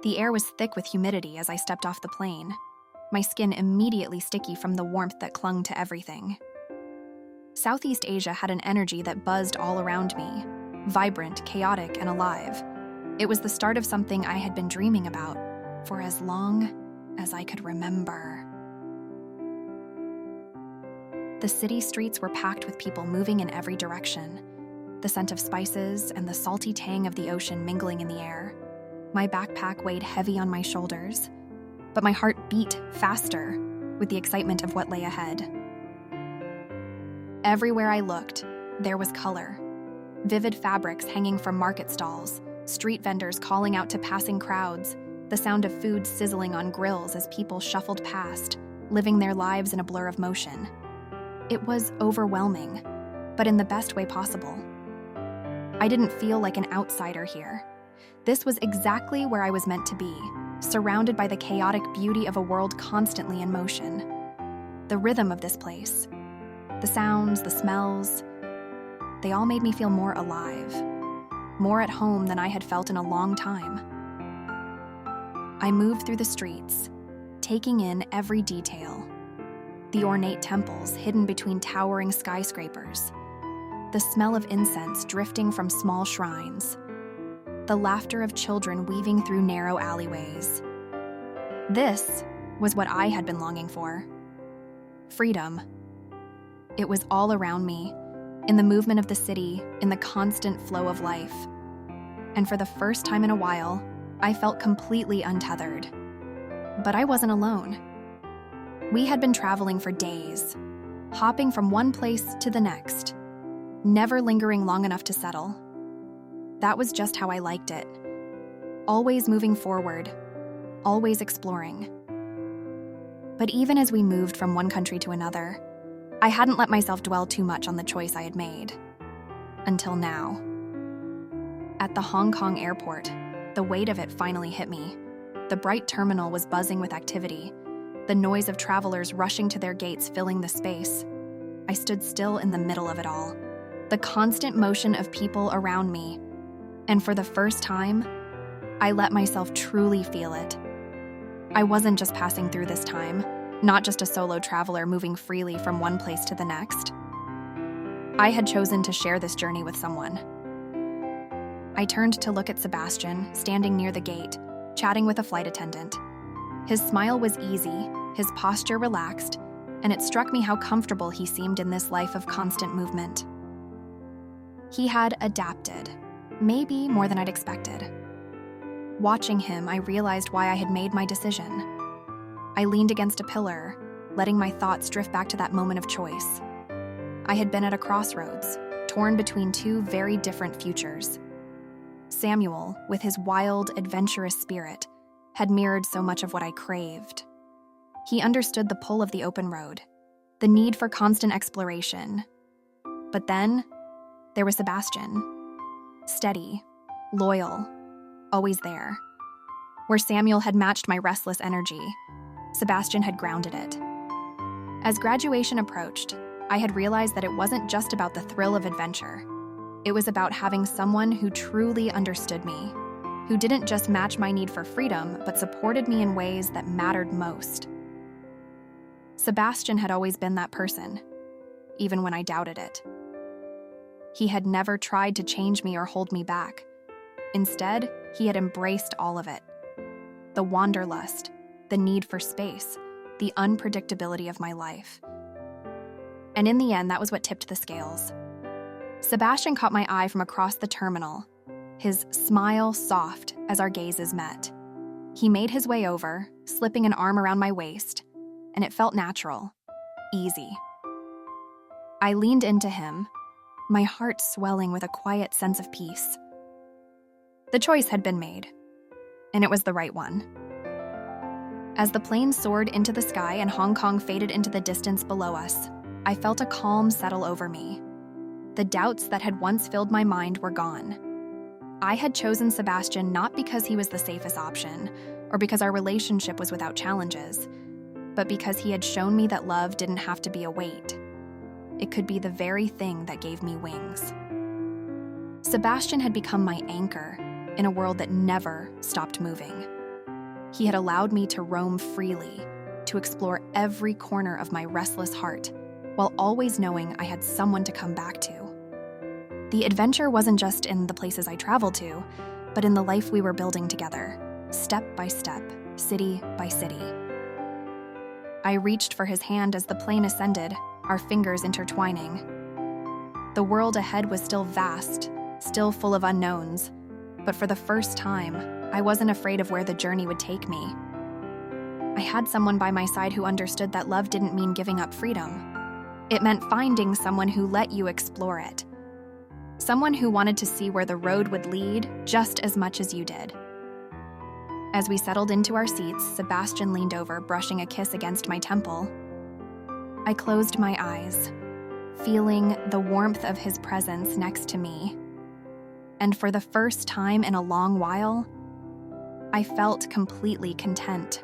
The air was thick with humidity as I stepped off the plane, my skin immediately sticky from the warmth that clung to everything. Southeast Asia had an energy that buzzed all around me, vibrant, chaotic, and alive. It was the start of something I had been dreaming about for as long as I could remember. The city streets were packed with people moving in every direction, the scent of spices and the salty tang of the ocean mingling in the air. My backpack weighed heavy on my shoulders, but my heart beat faster with the excitement of what lay ahead. Everywhere I looked, there was color. Vivid fabrics hanging from market stalls, street vendors calling out to passing crowds, the sound of food sizzling on grills as people shuffled past, living their lives in a blur of motion. It was overwhelming, but in the best way possible. I didn't feel like an outsider here. This was exactly where I was meant to be, surrounded by the chaotic beauty of a world constantly in motion. The rhythm of this place, the sounds, the smells, they all made me feel more alive, more at home than I had felt in a long time. I moved through the streets, taking in every detail. The ornate temples hidden between towering skyscrapers, the smell of incense drifting from small shrines, the laughter of children weaving through narrow alleyways. This was what I had been longing for. Freedom. It was all around me, in the movement of the city, in the constant flow of life. And for the first time in a while, I felt completely untethered. But I wasn't alone. We had been traveling for days, hopping from one place to the next, never lingering long enough to settle. That was just how I liked it. Always moving forward, always exploring. But even as we moved from one country to another, I hadn't let myself dwell too much on the choice I had made. Until now. At the Hong Kong airport, the weight of it finally hit me. The bright terminal was buzzing with activity, the noise of travelers rushing to their gates filling the space. I stood still in the middle of it all, the constant motion of people around me. And for the first time, I let myself truly feel it. I wasn't just passing through this time, not just a solo traveler moving freely from one place to the next. I had chosen to share this journey with someone. I turned to look at Sebastian, standing near the gate, chatting with a flight attendant. His smile was easy, his posture relaxed, and it struck me how comfortable he seemed in this life of constant movement. He had adapted, maybe more than I'd expected. Watching him, I realized why I had made my decision. I leaned against a pillar, letting my thoughts drift back to that moment of choice. I had been at a crossroads, torn between two very different futures. Samuel, with his wild, adventurous spirit, had mirrored so much of what I craved. He understood the pull of the open road, the need for constant exploration. But then, there was Sebastian. Steady, loyal, always there. Where Samuel had matched my restless energy, Sebastian had grounded it. As graduation approached, I had realized that it wasn't just about the thrill of adventure. It was about having someone who truly understood me, who didn't just match my need for freedom, but supported me in ways that mattered most. Sebastian had always been that person, even when I doubted it. He had never tried to change me or hold me back. Instead, he had embraced all of it. The wanderlust, the need for space, the unpredictability of my life. And in the end, that was what tipped the scales. Sebastian caught my eye from across the terminal, his smile soft as our gazes met. He made his way over, slipping an arm around my waist, and it felt natural, easy. I leaned into him, my heart swelling with a quiet sense of peace. The choice had been made, and it was the right one. As the plane soared into the sky and Hong Kong faded into the distance below us, I felt a calm settle over me. The doubts that had once filled my mind were gone. I had chosen Sebastian not because he was the safest option, or because our relationship was without challenges, but because he had shown me that love didn't have to be a weight. It could be the very thing that gave me wings. Sebastian had become my anchor in a world that never stopped moving. He had allowed me to roam freely, to explore every corner of my restless heart, while always knowing I had someone to come back to. The adventure wasn't just in the places I traveled to, but in the life we were building together, step by step, city by city. I reached for his hand as the plane ascended, our fingers intertwining. The world ahead was still vast, still full of unknowns, but for the first time, I wasn't afraid of where the journey would take me. I had someone by my side who understood that love didn't mean giving up freedom. It meant finding someone who let you explore it. Someone who wanted to see where the road would lead just as much as you did. As we settled into our seats, Sebastian leaned over, brushing a kiss against my temple. I closed my eyes, feeling the warmth of his presence next to me. And for the first time in a long while, I felt completely content.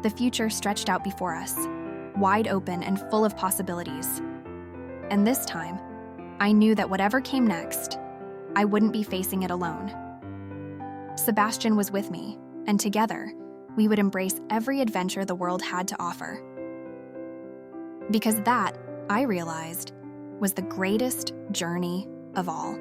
The future stretched out before us, wide open and full of possibilities. And this time, I knew that whatever came next, I wouldn't be facing it alone. Sebastian was with me, and together, we would embrace every adventure the world had to offer. Because that, I realized, was the greatest journey of all.